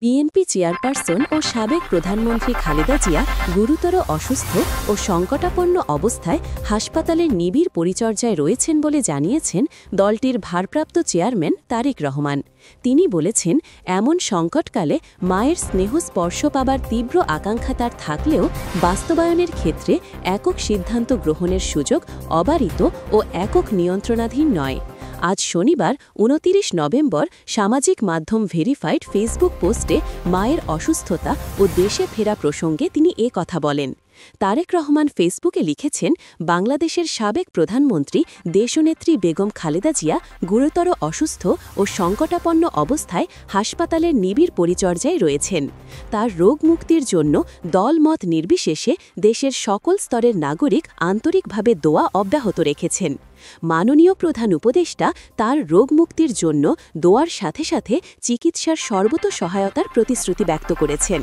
BNP chairperson ও সাবেক প্রধানমন্ত্রী খালেদা জিয়া গুরুতর অসুস্থ ও সংকটাপন্ন অবস্থায় হাসপাতালের নিবিড় পরিচর্যায় রয়েছেন বলে জানিয়েছেন দলটির ভারপ্রাপ্ত চেয়ারম্যান তারেক রহমান। তিনি বলেছেন, এমন সংকটকালে মায়ের স্নেহ স্পর্শ পাবার তীব্র আকাঙ্ক্ষা তার থাকলেও বাস্তবায়নের ক্ষেত্রে একক সিদ্ধান্ত গ্রহণের সুযোগ অবারিত ও একক নিয়ন্ত্রণাধীন নয়। আজ শনিবার ২৯ নভেম্বর সামাজিক মাধ্যম ভেরিফাইড ফেসবুক পোস্টে মায়ের অসুস্থতা ও দেশে ফেরা প্রসঙ্গে তিনি কথা বলেন। তারেক রহমান ফেসবুকে লিখেছেন, বাংলাদেশের সাবেক প্রধানমন্ত্রী দেশনেত্রী বেগম খালেদা জিয়া গুরুতর অসুস্থ ও সংকটাপন্ন অবস্থায় হাসপাতালের নিবিড় পরিচর্যায় রয়েছেন। তার রোগ মুক্তির জন্য দলমত নির্বিশেষে দেশের সকল স্তরের নাগরিক আন্তরিকভাবে দোয়া অব্যাহত রেখেছেন। মাননীয় প্রধান উপদেষ্টা তার রোগ মুক্তির জন্য দোয়ার সাথে সাথে চিকিৎসার সর্বত সহায়তার প্রতিশ্রুতি ব্যক্ত করেছেন।